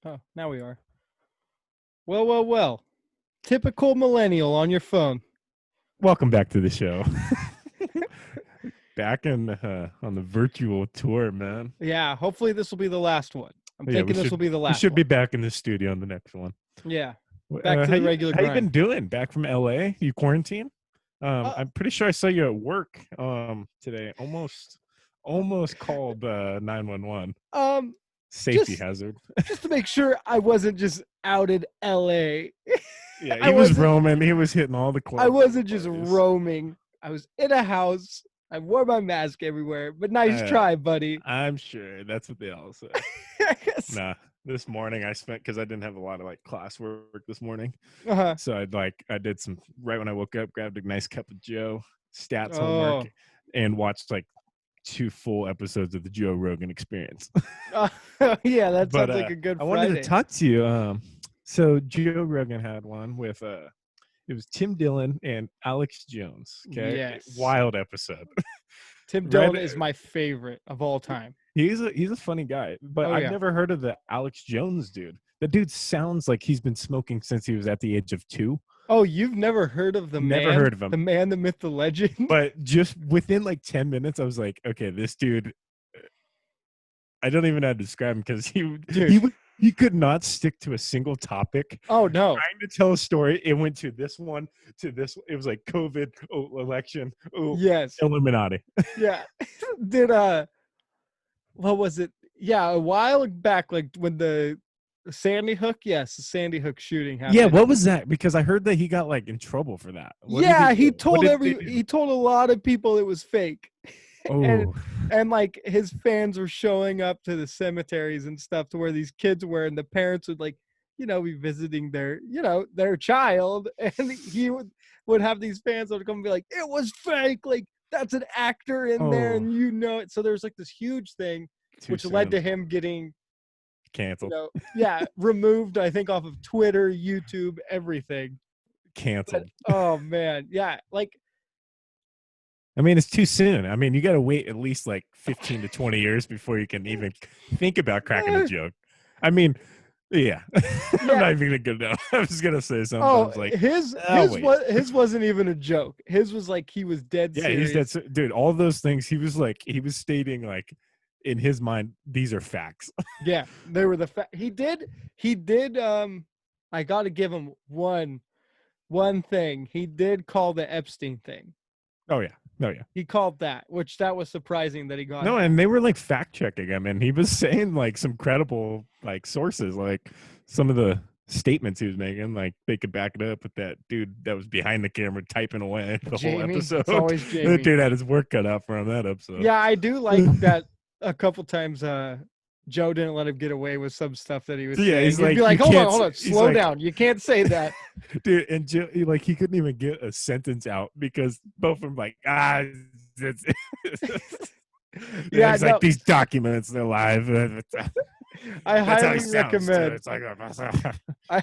Oh, now we are. Well, well, well. Typical millennial on your phone. Welcome back to the show. Back in on the virtual tour, man. Yeah, hopefully this will be the last one. I'm Yeah, thinking this will be the we last should be one. back in the studio on the next one. Yeah, back to How the you regular how you grind. been doing? Back from LA? You quarantine? Uh, I'm pretty sure I saw you at work today. Almost called 911. um, Safety just hazard. just to make sure I wasn't just out in LA. Yeah, I he was wasn't. roaming. He was hitting all the clubs. I wasn't all just the parties. roaming. I was in a house. I wore my mask everywhere. But nice try, buddy. I'm sure that's what they all say. Nah, this morning I spent because I didn't have a lot of like classwork this morning. Uh-huh. So I did some right when I woke up, grabbed a nice cup of Joe, stats Oh. homework, and watched like 2 full episodes of the Joe Rogan Experience. Yeah, that sounds like a good I Friday. wanted to talk to you. So Joe Rogan had one with it was Tim Dillon and Alex Jones. Okay, Yes. wild episode. Tim Dillon is my favorite of all time. He's a funny guy, but Oh, I've yeah. never heard of the Alex Jones dude. The dude sounds like he's been smoking since he was at the age of 2. Oh, you've never heard of the man? Never heard of him. The man, the myth, the legend? But just within like 10 minutes, I was like, okay, this dude, I don't even know how to describe him because he could not stick to a single topic. Oh, no. Trying to tell a story, it went to this one, to this. It was like COVID, election, Yes. Illuminati. Yeah. Did, what was it? Yeah, a while back, like when the Sandy Hook, the Sandy Hook shooting happened. Yeah, what was that? Because I heard that he got like in trouble for that. He told he told a lot of people it was fake. Oh, and like his fans were showing up to the cemeteries and stuff to where these kids were, and the parents would like, be visiting their child, and he would have these fans that would come and be like, it was fake, like that's an actor in there, and it. So there's like this huge thing, which led to him getting canceled. Removed, I think, off of Twitter, YouTube, everything. Canceled. But, oh man, yeah, like. I mean, it's too soon. I mean, you got to wait at least like 15 to 20 years before you can even think about cracking a joke. I mean, yeah. I'm not even gonna go down. I was gonna say something. Oh, like his wasn't even a joke. His was like he was dead serious. Yeah, he's dead. Dude, all those things he was stating like in his mind, these are facts. Yeah, they were the fact. He did. I got to give him one thing. He did call the Epstein thing. Oh yeah. No, yeah. He called that, which that was surprising that he got. No, and they were like fact checking him, and he was saying like some credible like sources, like some of the statements he was making, like they could back it up with that dude that was behind the camera typing away the whole episode. It's always Jamie. That dude had his work cut out for him that episode. Yeah, I do like that. A couple times, Joe didn't let him get away with some stuff that he was saying. He's He'd be like, hold on, slow down. You can't say that. Dude, and Joe, he couldn't even get a sentence out because both of them like, it's like these documents, they're live. I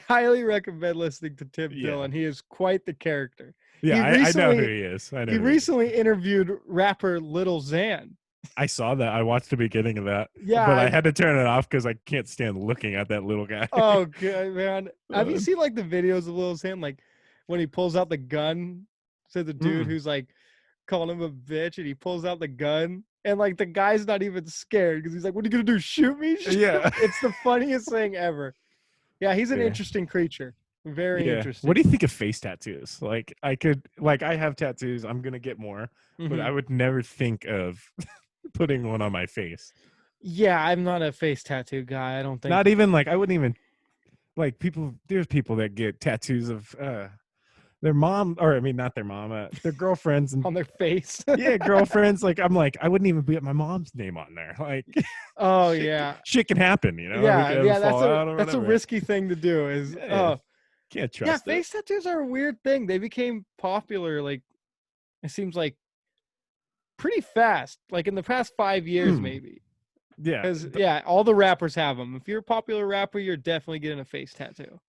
highly recommend listening to Tim Dillon. He is quite the character. Yeah, I know who he is. He recently interviewed rapper Lil Xan. I saw that. I watched the beginning of that. Yeah. But I had to turn it off because I can't stand looking at that little guy. Oh, good, man. Have you seen like the videos of Lil Xan? Like when he pulls out the gun to the dude who's like calling him a bitch, and he pulls out the gun, and like the guy's not even scared because he's like, what are you going to do? Shoot me? Yeah. It's the funniest thing ever. Yeah, he's an interesting creature. Very interesting. What do you think of face tattoos? Like I have tattoos. I'm going to get more, but I would never think of putting one on my face. Yeah, I'm not a face tattoo guy. I don't think. Not even like I wouldn't even like people. There's people that get tattoos of their mom, or I mean, not their mom, their girlfriends and on their face. Yeah, girlfriends. Like I'm like I wouldn't even put my mom's name on there. Like, oh shit can happen, you know. Yeah, that's a risky thing to do. Is can't trust. Yeah, face tattoos are a weird thing. They became popular. Like it seems like pretty fast. Like in the past 5 years, maybe. Yeah. Because all the rappers have them. If you're a popular rapper, you're definitely getting a face tattoo.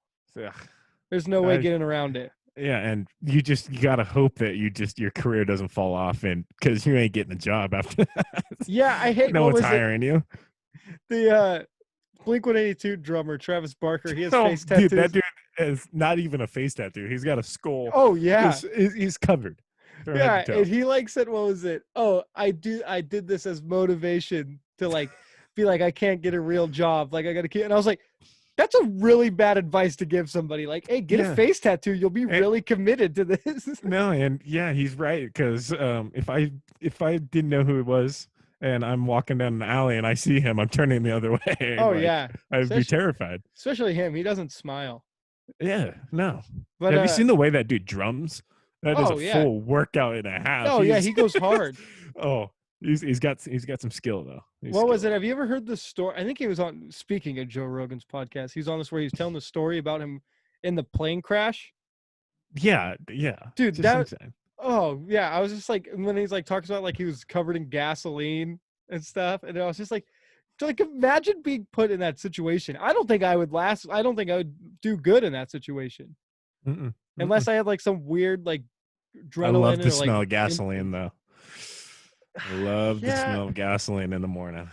There's no way getting around it. Yeah, and you gotta hope that your career doesn't fall off, and because you ain't getting a job after that. Yeah, I hate. No one's hiring you. Blink-182 drummer Travis Barker. He has Oh, face dude, that tattoos. dude is not even a face tattoo. He's got a skull. Oh yeah, He's covered from head yeah. to toe. And he like said, "What was it? Oh, I did this as motivation to like be like I can't get a real job. Like I got to keep." And I was like, "That's a really bad advice to give somebody. Like, hey, get a Yeah. face tattoo. You'll be And- really committed to this." No, and yeah, he's right because if I didn't know who it was and I'm walking down an alley and I see him, I'm turning the other way. Oh like, yeah, I'd be especially, terrified. especially him. He doesn't smile. Yeah, no. But Have you seen the way that dude drums? That is oh, a yeah. full workout and a half. Oh yeah, he goes hard. Oh, he's got some skill though. He's What was it? skilled. Have you ever heard the story? I think he was on. Speaking of Joe Rogan's podcast, he's on this where he's telling the story about him in the plane crash. Yeah. Dude, Just that insane. oh yeah, I was just like when he's like talks about like he was covered in gasoline and stuff, and I was just like, to like imagine being put in that situation. I don't think I would last. I don't think I would do good in that situation Mm-mm. unless I had like some weird like adrenaline. I love the or, smell like, of gasoline though. I love the Yeah. smell of gasoline in the morning.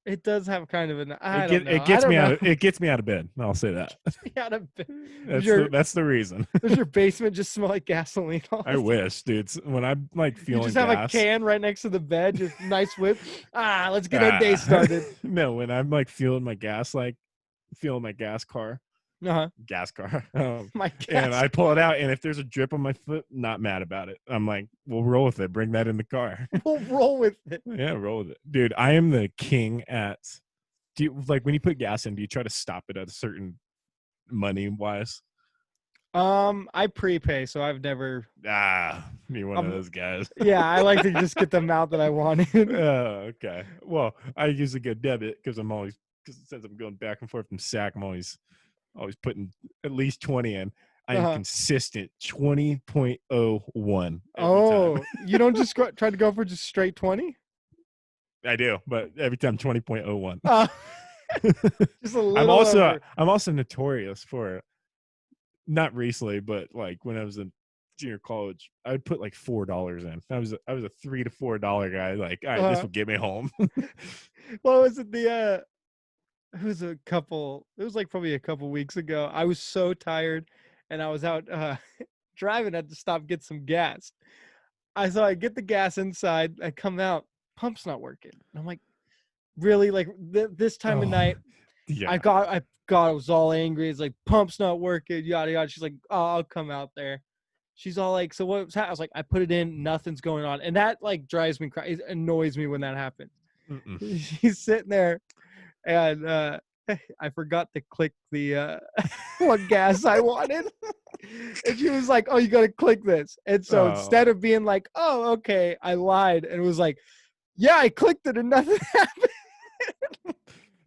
It does have kind of an. I It, don't get, know. it gets I don't me know. out. It gets me out of bed. I'll say that. Out of bed. That's that's the reason. Does your basement just smell like gasoline? All I the time? wish, dude. When I'm like You feeling just have gas, a can right next to the bed, just nice whip. Let's get our day Ah. started. No, when I'm like feeling my gas, car, Uh-huh. gas car, My and gas. I pull it out, and if there's a drip on my foot, not mad about it. I'm like, we'll roll with it. Bring that in the car. We'll roll with it. Yeah, roll with it, dude. I am the king at. Do you like when you put gas in? Do you try to stop it at a certain money wise? I prepay, so I've never. Me one of those guys. Yeah, I like to just get the amount that I wanted. Oh, okay. Well, I usually go debit because it says I'm going back and forth from SAC. I'm always putting at least 20 in. I'm Uh-huh. consistent 20.01. Oh, time. you don't just try to go for just straight 20? I do, but every time 20.01. Just a little. I'm also notorious for not recently, but like when I was in junior college, I would put like $4 in. I was a $3 to $4 guy. Like, all right, this will get me home. What was it? It was a couple. It was like probably a couple weeks ago. I was so tired, and I was out driving. I had to stop get some gas. I get the gas inside. I come out, pump's not working. And I'm like, really? Like this time of night? Yeah. I was all angry. It's like pump's not working. Yada yada. She's like, oh, I'll come out there. She's all like, so what's happening? I was like, I put it in, nothing's going on, and that like drives me crazy. It annoys me when that happens. She's sitting there, and I forgot to click the what gas I wanted. And she was like, oh, you got to click this. And so instead of being like, oh, okay, I lied. And it was like, yeah, I clicked it and nothing happened.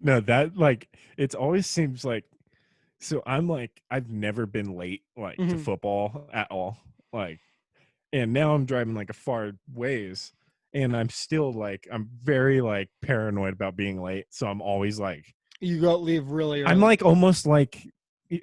No, that like, it always seems like, so I'm like, I've never been late like to football at all. Like, and now I'm driving like a far ways and I'm still like, I'm very like paranoid about being late. So I'm always like, you got to leave really early. I'm like almost like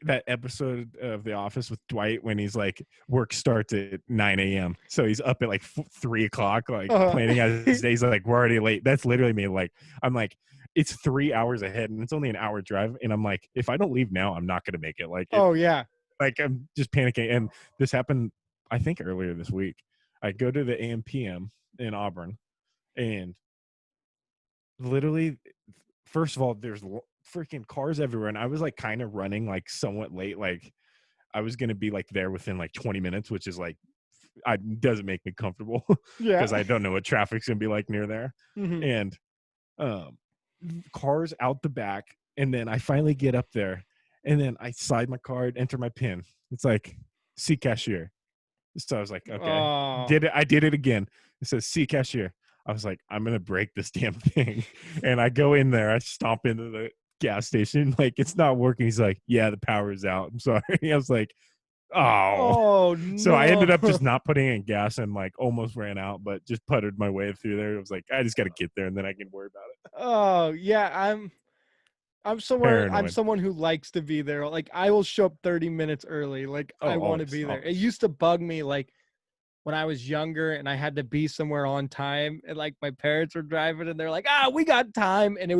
that episode of The Office with Dwight when he's like, work starts at 9 a.m. So he's up at like 3 o'clock, like planning out his days. Like, we're already late. That's literally me. Like, I'm like, it's 3 hours ahead and it's only an hour drive. And I'm like, if I don't leave now, I'm not going to make it. Like, yeah. Like, I'm just panicking. And this happened, I think, earlier this week. I go to the AM/PM in Auburn and literally, first of all, there's freaking cars everywhere. And I was like kind of running like somewhat late. Like I was going to be like there within like 20 minutes, which is like, doesn't make me comfortable because I don't know what traffic's going to be like near there. And cars out the back. And then I finally get up there and then I slide my card, enter my PIN. It's like, see cashier. So I was like, okay, I did it again. It says see cashier. I was like, I'm going to break this damn thing. And I go in there, I stomp into the gas station. Like, it's not working. He's like, yeah, the power's out. I'm sorry. I was like, oh no. So I ended up just not putting in gas and like almost ran out, but just puttered my way through there. It was like, I just got to get there and then I can worry about it. Oh yeah. I'm someone who likes to be there. Like, I will show up 30 minutes early. Like, I want to be there. It used to bug me like when I was younger and I had to be somewhere on time and like my parents were driving and they're like, we got time. And it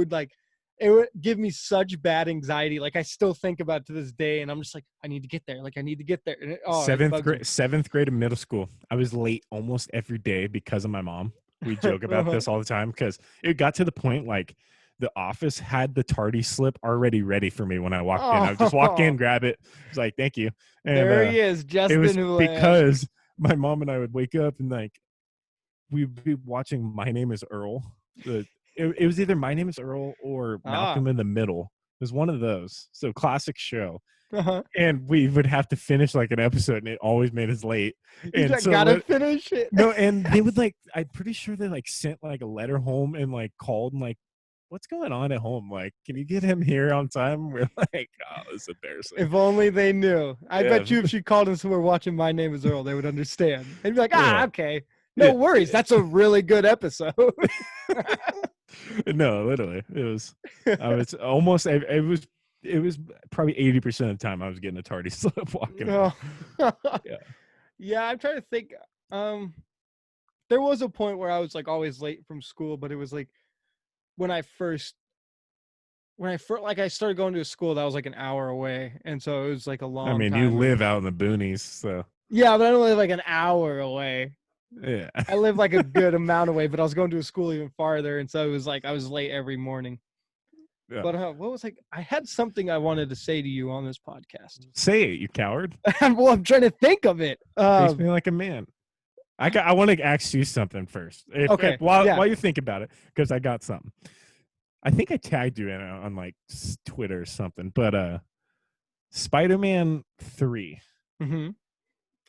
it would give me such bad anxiety. Like I still think about it to this day, and I'm just like, I need to get there. Like I need to get there. And it bugs me. Seventh grade in middle school. I was late almost every day because of my mom. We joke about Uh-huh. this all the time because it got to the point like the office had the tardy slip already ready for me when I walked in. I would just walk in, Oh, grab it. It's like, thank you. And there he is, it was Justin Hulan. because my mom and I would wake up and like we'd be watching My Name is Earl. It was either My Name is Earl or Malcolm in the Middle. It was one of those. So classic show. Uh-huh. And we would have to finish like an episode, and it always made us late. You And just so gotta finish it. no, and they would like. I'm pretty sure they like sent like a letter home and like called and like, what's going on at home? Like, can you get him here on time? We're like, oh, this is embarrassing. If only they knew. I Yeah. bet you if she called and said we're watching My Name is Earl, they would understand. They'd be like, Yeah. okay. No Yeah. worries. That's a really good episode. No, literally, it was. I was almost. It was probably 80% of the time I was getting a tardy slip walking. No. Yeah. Yeah, I'm trying to think. There was a point where I was like always late from school, but it was like when I first like I started going to a school that was like an hour away, and so it was like a long I mean, time. you live out in the boonies, so Yeah, but I don't live like an hour away. yeah. I live like a good amount away, but I was going to a school even farther, and so it was like I was late every morning. Yeah. But what was I had something I wanted to say to you on this podcast. Say it, you coward. Well, I'm trying to think of it. Face me like a man. I want to ask you something first. Okay, While you think about it, because I got something. I think I tagged you in on like Twitter or something, but Spider-Man 3. Mm-hmm.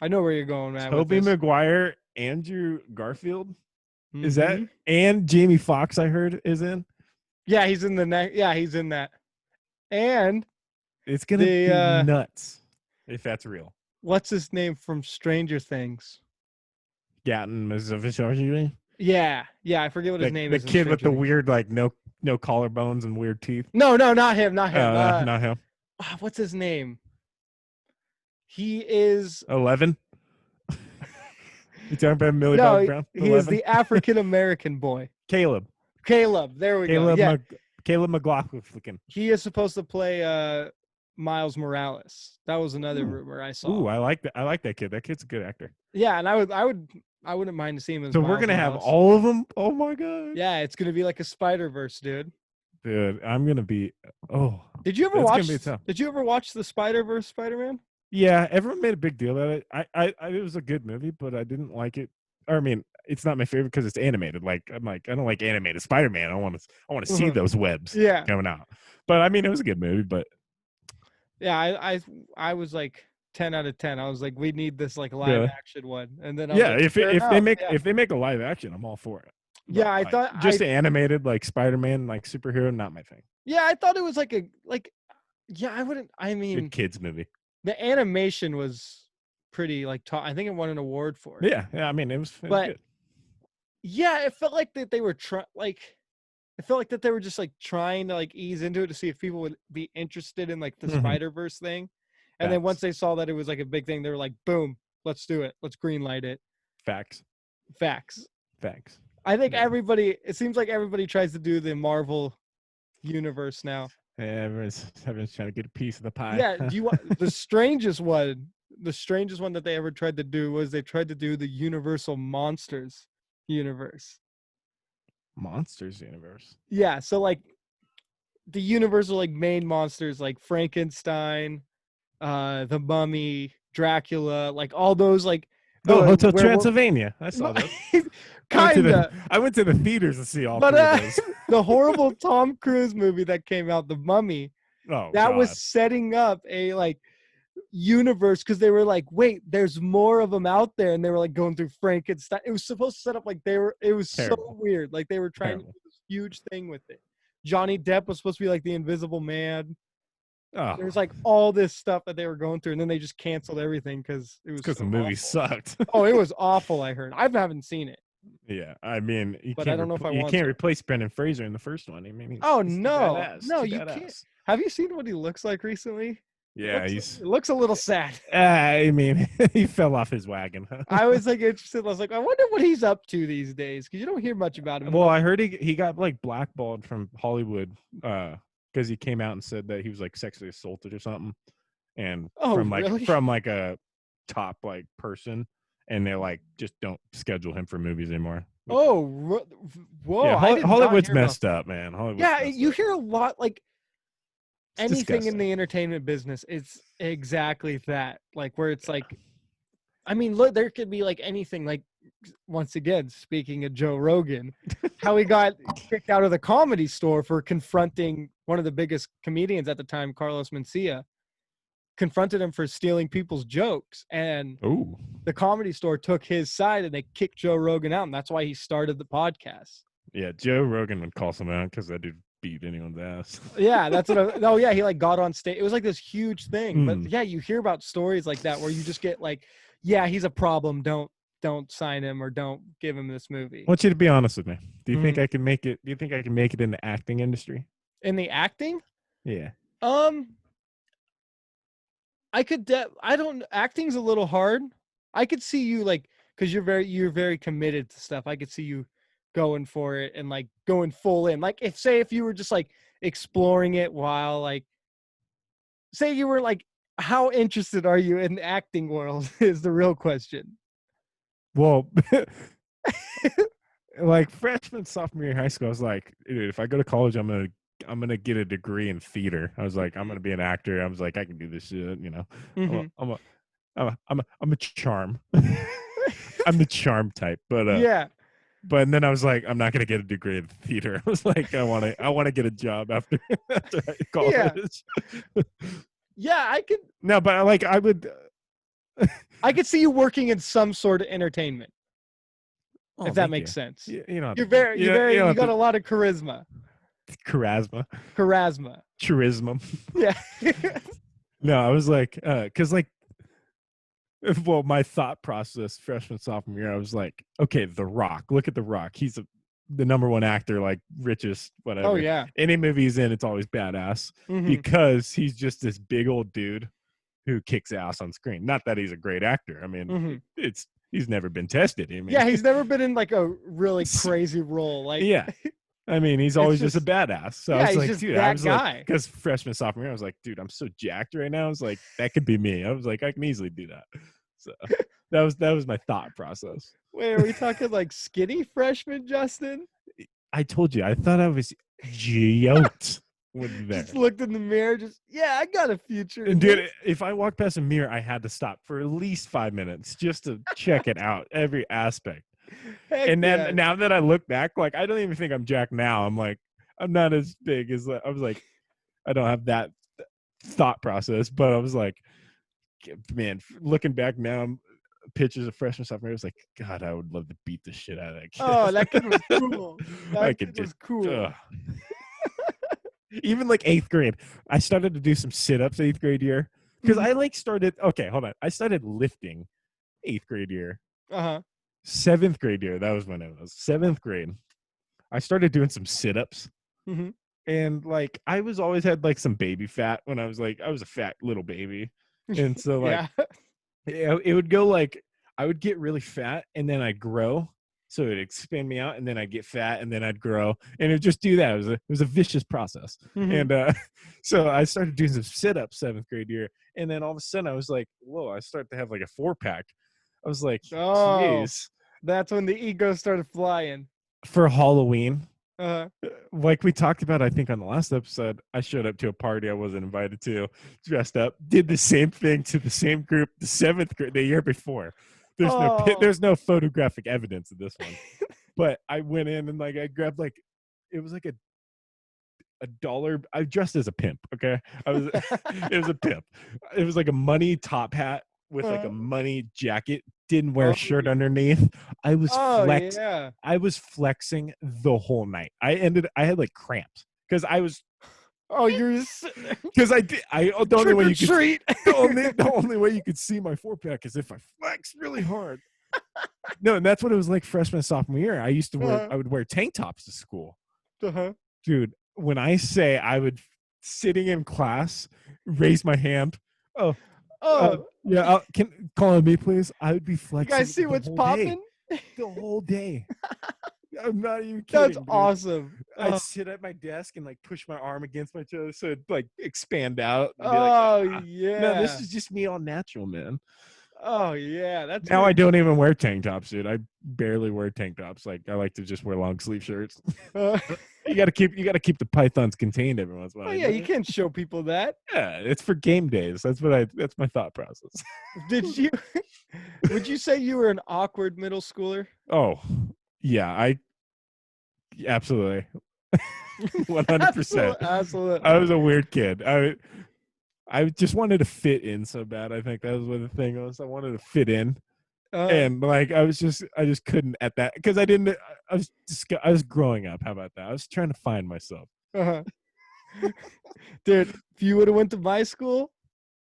I know where you're going, man. Tobey Maguire, Andrew Garfield. Is that Mm-hmm. and Jamie Foxx? I heard is in. Yeah, he's in the next. Yeah, he's in that. And It's gonna be nuts if that's real. what's his name from Stranger Things? Gatton Mazuvichari. Yeah, I forget what his name is. The kid with the Stranger Things. weird like no collarbones and weird teeth. No, not him. Not him. Not him. What's his name? He is 11. You talking about Millie no. Bobby Brown? He is the African American boy. Caleb. There we go. Yeah, Caleb McLaughlin. he is supposed to play Miles Morales. That was another rumor I saw. Ooh, I like that. I like that kid. That kid's a good actor. Yeah, and I wouldn't mind seeing him as So Miles we're gonna have Morales. all of them. Oh my god. Yeah, it's gonna be like a Spider-Verse, dude. Dude, I'm gonna be. Oh. Did you ever That's watch? gonna be tough. Did you ever watch the Spider-Verse Spider-Man? Yeah, everyone made a big deal out of it. It was a good movie, but I didn't like it. Or, I mean, it's not my favorite because it's animated. Like I'm like, I don't like animated Spider-Man. I want to see those webs coming out. But I mean, it was a good movie. But yeah, I was like 10 out of 10. I was like, we need this like live action one. And then I was like, if they make a live action, I'm all for it. But, yeah, I like, thought just animated like Spider-Man, like superhero, not my thing. Yeah, I thought it was like I wouldn't. I mean, Good kids movie. The animation was pretty like I think it won an award for it. Yeah. I mean, it was good. Yeah, it felt like that they were it felt like that they were just like trying to like ease into it to see if people would be interested in like the Spider-Verse thing. And then once they saw that it was like a big thing, they were like, boom, let's do it. Let's greenlight it. Facts. I think it seems like everybody tries to do the Marvel universe now. Yeah, everyone's trying to get a piece of the pie. Yeah, do you want the strangest one that they ever tried to do was they tried to do the Universal Monsters universe. Monsters universe. Yeah, so like the Universal like main monsters like Frankenstein, the Mummy, Dracula, like all those like Hotel Transylvania. I saw that. Kinda. I went to the theaters to see all three of those. The horrible Tom Cruise movie that came out, The Mummy, was setting up a like universe because they were like, wait, there's more of them out there, and they were like going through Frankenstein. It was supposed to set up like it was terrible. So weird. Like they were trying to do this huge thing with it. Johnny Depp was supposed to be like the Invisible Man. There's like all this stuff that they were going through, and then they just canceled everything because it was the movie sucked. It was awful. I heard. I haven't seen it. Yeah, I mean, but I don't know if you can't replace Brendan Fraser in the first one. I mean, no, you can't. Have you seen what he looks like recently? Yeah, It he's. looks a little sad. I mean, he fell off his wagon. I was like interested. I was like, I wonder what he's up to these days because you don't hear much about him. Well, I heard he got like blackballed from Hollywood because he came out and said that he was like sexually assaulted or something, and Oh, really? from like a top like person, and they like just don't schedule him for movies anymore. Oh, whoa! Yeah, I did not Hollywood's hear about messed up, man. Hollywood's Yeah, messed you up. hear a lot like It's anything in disgusting. the entertainment business. It's exactly that. Like where it's like, I mean, look, there could be like anything. Like once again, speaking of Joe Rogan, how he got kicked out of the Comedy Store for confronting one of the biggest comedians at the time, Carlos Mencia, confronted him for stealing people's jokes, and Ooh. the Comedy Store took his side and they kicked Joe Rogan out, and that's why he started the podcast. Yeah, Joe Rogan would call someone out because that dude beat anyone's ass. Yeah, that's what oh yeah, he like got on stage. It was like this huge thing. But Mm. yeah, you hear about stories like that where you just get like, yeah, he's a problem. Don't sign him or don't give him this movie. I want you to be honest with me. Do you think Mhm. I can make it? Do you think I can make it in the acting industry? In the acting, Yeah. I could I don't acting's a little hard. I could see you like cuz you're very committed to stuff. I could see you going for it and like going full in. Like if you were just like exploring it while like say you were like how interested are you in the acting world is the real question. Well, like freshman, sophomore year of high school, I was like, dude, if I go to college, I'm gonna get a degree in theater. I was like, I'm gonna be an actor. I was like, I can do this shit. You know, Mhm. I'm a charm. I'm the charm type, Yeah. but then I was like, I'm not gonna get a degree in theater. I was like, I want to get a job after after college. Yeah, No, but like I would. I could see you working in some sort of entertainment, Oh, if that thank makes you. sense. You know, You don't have got to- a lot of charisma. charisma, Charisma. charisma. Yeah. No, I was like, because like, well, my thought process freshman sophomore year, I was like, okay, The Rock. Look at The Rock. He's the number one actor, like richest, whatever. Oh yeah. Any movie he's in, it's always badass Mhm. because he's just this big old dude who kicks ass on screen. Not that he's a great actor. I mean, Mhm. he's never been tested. I mean, Yeah, he's never been in like a really S- crazy role. Like yeah. I mean, he's It's always just a just- badass. So yeah, I was he's like, just dude, that I was guy. like, because freshman, sophomore year, I was like, dude, I'm so jacked right now. I was like, that could be me. I was like, I can easily do that. So that was my thought process. Wait, are we talking like skinny freshman Justin? I told you, I thought I was yoked with there. Just looked in the mirror, yeah, I got a future. And dude, if I walked past a mirror, I had to stop for at least 5 minutes just to check it out, every aspect. Heck And then yeah. now that I look back, like I don't even think I'm jacked now. I'm like, I'm not as big as I was like, I don't have that thought process, but I was like, man, looking back now, pictures of freshman sophomore, I was like, God, I would love to beat the shit out of that kid. Oh, that kid was cool. I That could kid was just cool. ugh. Even like 8th grade, I started to do some sit-ups 8th grade year because Mhm. I like started. Okay, hold on. I started lifting 8th grade year. Uh-huh. 7th grade year, that was when it was 7th grade. I started doing some sit-ups, Mhm. and like I was always had like some baby fat when I was like I was a fat little baby, and so like Yeah. it would go like I would get really fat and then I'd grow. So it'd expand me out and then I'd get fat and then I'd grow. And it would just do that. It was a vicious process. Mhm. And so I started doing some sit-ups 7th grade year. And then all of a sudden I was like, whoa, I start to have like a 4-pack. I was like, Oh. geez. That's when the ego started flying. For Halloween, Uh-huh. like we talked about, I think on the last episode, I showed up to a party I wasn't invited to, dressed up, did the same thing to the same group the 7th grade the year before. Oh. There's no photographic evidence of this one, but I went in and like I grabbed like it was like a dollar. I dressed as a pimp. Okay, it was a pimp. It was like a money top hat with like a money jacket. Didn't wear a shirt underneath. I was yeah. I was flexing the whole night. I had like cramps because I was Oh, you're because I did. The only trick way or you could treat. the only way you could see my 4-pack is if I flex really hard. No, and that's what it was like freshman and sophomore year. I used to wear I would wear tank tops to school. Uh-huh. Dude, when I say I would sitting in class raise my hand. Oh, Oh, yeah. Can call on me, please. I would be you flexing guys see the what's whole day. popping? The whole day. I'm not even That's kidding, dude. awesome. I'd Oh, sit at my desk and like push my arm against my chest so it'd like expand out and be like, oh no, this yeah. is just me all natural, man. Oh yeah. That's Now I really don't even wear tank tops, dude. I barely wear tank tops. Like I like to just wear long sleeve shirts. uh, You gotta keep the pythons contained every once in a oh while. yeah, You you know? can't show people that. Yeah, it's for game days. That's my thought process. Did you would you say you were an awkward middle schooler? Oh, yeah, I absolutely 100%. I Absolutely. was a weird kid. I just wanted to fit in so bad. I think that was what the thing was. I wanted to fit in, Uh, and like I just couldn't at that because I was growing up. How about that? I was trying to find myself. uh Dude, if you would have went to my school,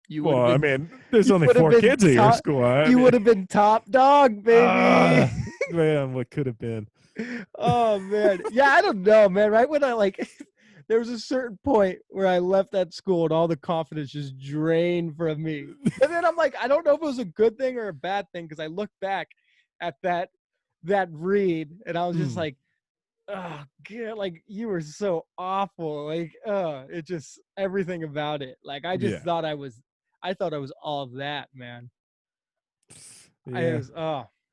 you would have Well, I been mean, there's you only would have 4 been kids at your top school. I you mean, would have been top dog, baby. ah, man, what could have been? Oh man. Yeah, I don't know, man. Right when I like there was a certain point where I left that school and all the confidence just drained from me. And then I'm like, I don't know if it was a good thing or a bad thing because I look back at that read and I was just Mm, like, oh god, like you were so awful. Like, it just everything about it. Like yeah, I thought I was all of that, man. yeah.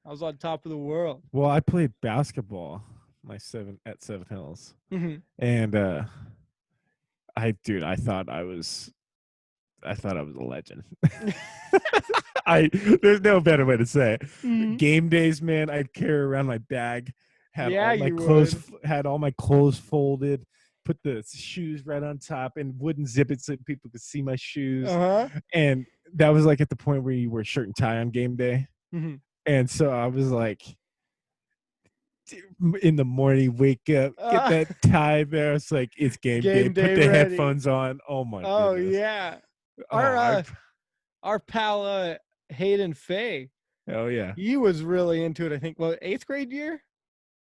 I was on top of the world. Well, I played basketball at Seven Hills, Mhm. and dude, I thought I was a legend. I there's no better way to say it. Mhm. Game days, man, I'd carry around my bag, Yeah, you would. had all my clothes folded, put the shoes right on top, and wouldn't zip it so people could see my shoes. Uh-huh. And that was like at the point where you wear shirt and tie on game day. Mhm. And so I was like, in the morning, wake up, get Uh, that tie there. It's like it's game day. game Put day the ready. headphones on. Oh my Oh goodness. yeah. Oh, Our our pal Hayden Fay, oh yeah. he was really into it, I think. Well, 8th grade year?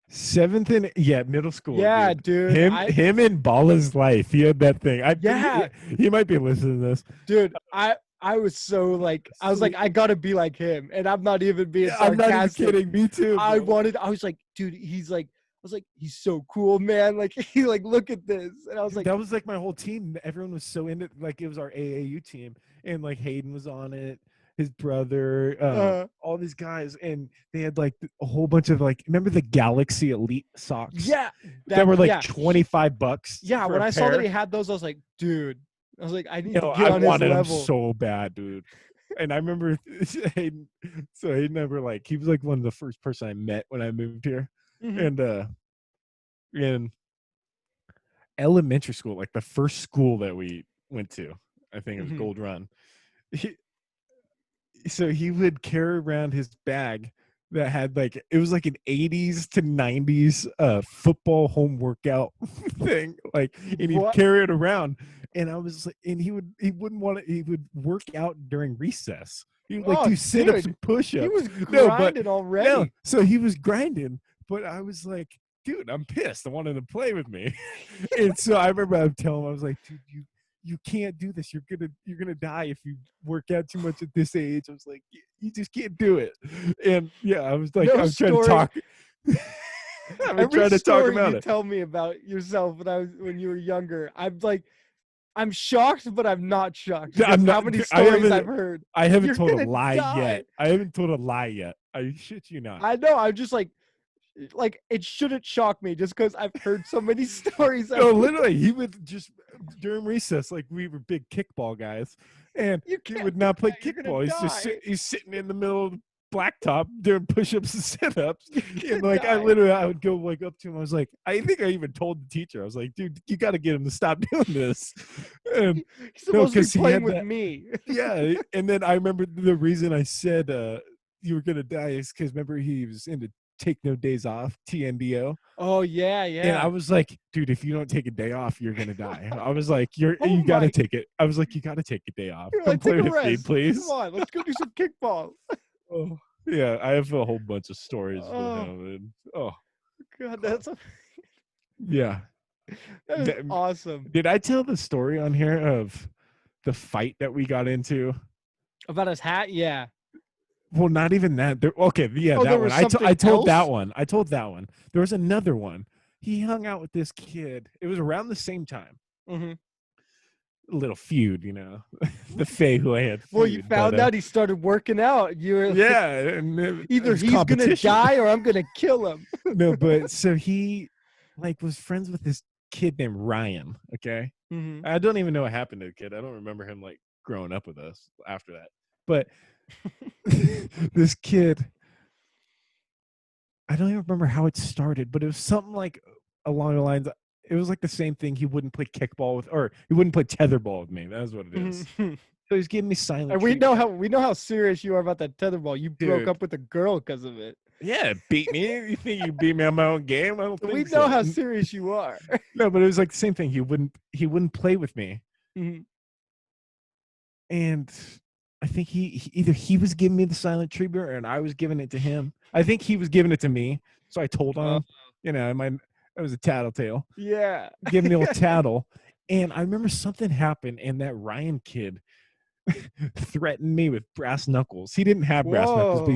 Seventh and yeah, middle school, Yeah, dude. dude. Him in Bala's life. He had that thing. Yeah, He might be listening to this. dude. I was so like I was like So I gotta be like him, and I'm not even being yeah, I'm not even sarcastic. kidding. Me too, bro. I was like, dude, I was like, he's so cool, man. Like he like look at this, and I was Dude, like, that was like my whole team. Everyone was so into like it was our AAU team, and like Hayden was on it, his brother, all these guys, and they had like a whole bunch of like remember the Galaxy Elite socks yeah, that were like yeah, $25 yeah. for When a I saw that pair. he had those, I was like, dude, I was like, I need to Yo, get I on his wanted him level. so bad, dude. And I remember Hayden, so Hayden never like he was like one of the first person I met when I moved here, Hmm. and in elementary school, like the first school that we went to, I think it was Hmm. Gold Run. He, so he would carry around his bag that had like it was like an 80s to 90s football home workout thing like and he'd What? carry it around and I was like and he wouldn't want to he would work out during recess. He would like Oh, do sit-ups dude, and he push-ups. was No, but grinding no, already. so he was grinding, but I was like, dude, I'm pissed. I wanted to play with me. And so I remember I would tell him, I was like, dude, you can't do this. You're gonna die if you work out too much at this age. I was like, you just can't do it. And yeah, I was like, No I was trying to story. talk. I was Every trying to talk story about you it. tell me about yourself when you were younger, I'm like, I'm shocked, but I'm not shocked because I'm how not. many stories I've heard. I haven't You're told a gonna lie die. yet. I haven't told a lie yet. I shit you not. I know. I'm just like it shouldn't shock me just because I've heard so many stories of No, literally, he would just during recess, like we were big kickball guys, and you he can't would do not play that. You're gonna kickball. die. He's sitting in the middle of the blacktop doing push-ups and sit-ups, You're and gonna like die. I would go like up to him. I was like, I think I even told the teacher, I was like, dude, you got to get him to stop doing this. And He's no, supposed to be because he playing had with that. me. Yeah, and then I remember the reason I said you were gonna die is because remember he was into take no days off TNDO. Oh yeah, And I yeah. was like, dude, if you don't take a day off, you're gonna die. I was like, Oh you gotta my! take it. I was like, you gotta take a day off. You're Come like, take play a with me, rest. Come please. on, let's go do some kickball. Oh, yeah, I have a whole bunch of stories with Oh him. And, oh, god, yeah. that is awesome. Did I tell the story on here of the fight that we got into. About his hat? Yeah. Well, not even that. Okay, yeah, Oh, that there one. was I something told that else? one. I told that one. There was another one. He hung out with this kid. It was around the same time. Mm-hmm. A little feud, the Faye who I had. Well, you Feud, found out he started working out. You were like, yeah, and it either was he's gonna competition. die or I'm gonna kill him. No, but so he like was friends with this kid named Ryan. Okay, Mm-hmm. I don't even know what happened to the kid. I don't remember him like growing up with us after that. But this kid, I don't even remember how it started, but it was something like along the lines. It was like the same thing. He wouldn't play kickball with, or he wouldn't play tetherball with me. That's what it is. Mm-hmm. So he's giving me silent And treatment. we know how serious you are about that tetherball. You broke Dude. up with a girl because of it. Yeah, beat me. You think you beat me on my own game? I don't think We so. know how serious you are. No, but it was like the same thing. He wouldn't play with me. Mm-hmm. And I think either he was giving me the silent treatment and I was giving it to him. I think he was giving it to me. So I told him, I was a tattletale. Yeah. Give me a little tattle. And I remember something happened and that Ryan kid threatened me with brass knuckles. He didn't have brass knuckles, but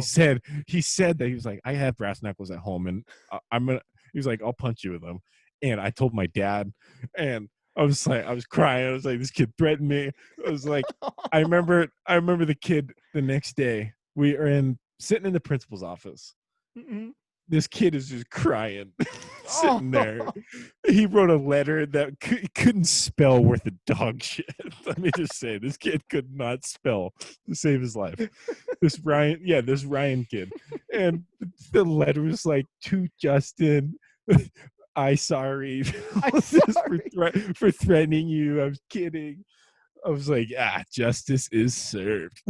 he said that he was like, I have brass knuckles at home and he was like, I'll punch you with them. And I told my dad, and I was crying. I was like, this kid threatened me. I was like, I remember the kid the next day. We are sitting in the principal's office. Mm-hmm. This kid is just crying, sitting there. He wrote a letter that couldn't spell worth of dog shit. Let me just say, this kid could not spell to save his life. This Ryan kid. And the letter was like, to Justin, sorry for threatening you. I was kidding. I was like, justice is served.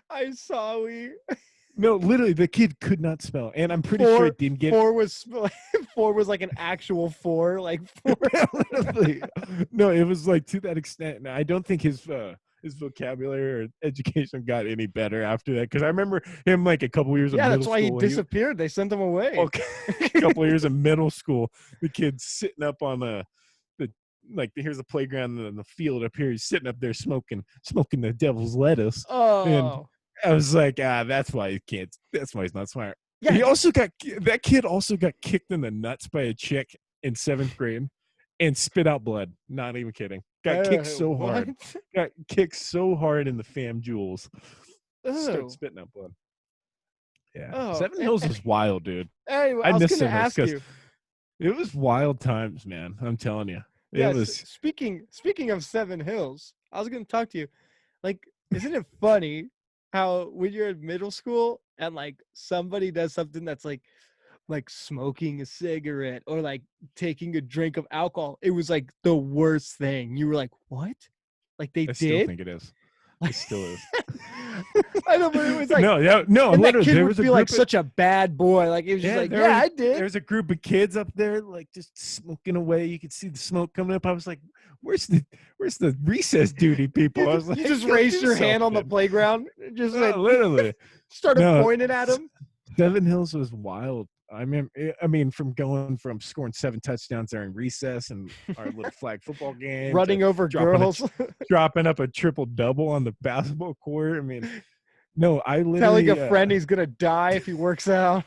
I saw we. No, literally, the kid could not spell, and I'm pretty sure it didn't get. Four was like an actual four, like four. Literally. No, it was like to that extent. And I don't think his vocabulary or education got any better after that. Because I remember him like a couple years of middle school. Yeah, that's why he disappeared. They sent him away. Okay. A couple of years of middle school, the kid's sitting up on here's the playground and the field up here. He's sitting up there smoking the devil's lettuce. Oh. And I was like, that's why he can't. That's why he's not smart. Yeah. That kid also got kicked in the nuts by a chick in 7th grade and spit out blood. Not even kidding. Got kicked so hard. Got kicked so hard in the fam jewels. Started spitting out blood. Yeah. Seven Hills was wild, dude. Anyway, I was going to ask you. It was wild times, man. I'm telling you. Yeah. Speaking of Seven Hills, I was going to talk to you. Like, isn't it funny how when you're in middle school and like somebody does something that's like smoking a cigarette or like taking a drink of alcohol, it was like the worst thing. You were like, what? Like they did? I still think it is. It still is. I know, but it was like no. And that kid would feel like of, such a bad boy. Like it was just like, I did. There was a group of kids up there, like just smoking away. You could see the smoke coming up. I was like, "Where's the recess duty people?" I was like, you just raised your hand on the playground, just like literally started pointing at him. Seven Hills was wild. I mean, from scoring 7 touchdowns during recess and our little flag football game, running over girls, dropping up a triple double on the basketball court. I mean, no, I literally telling a friend he's gonna die if he works out.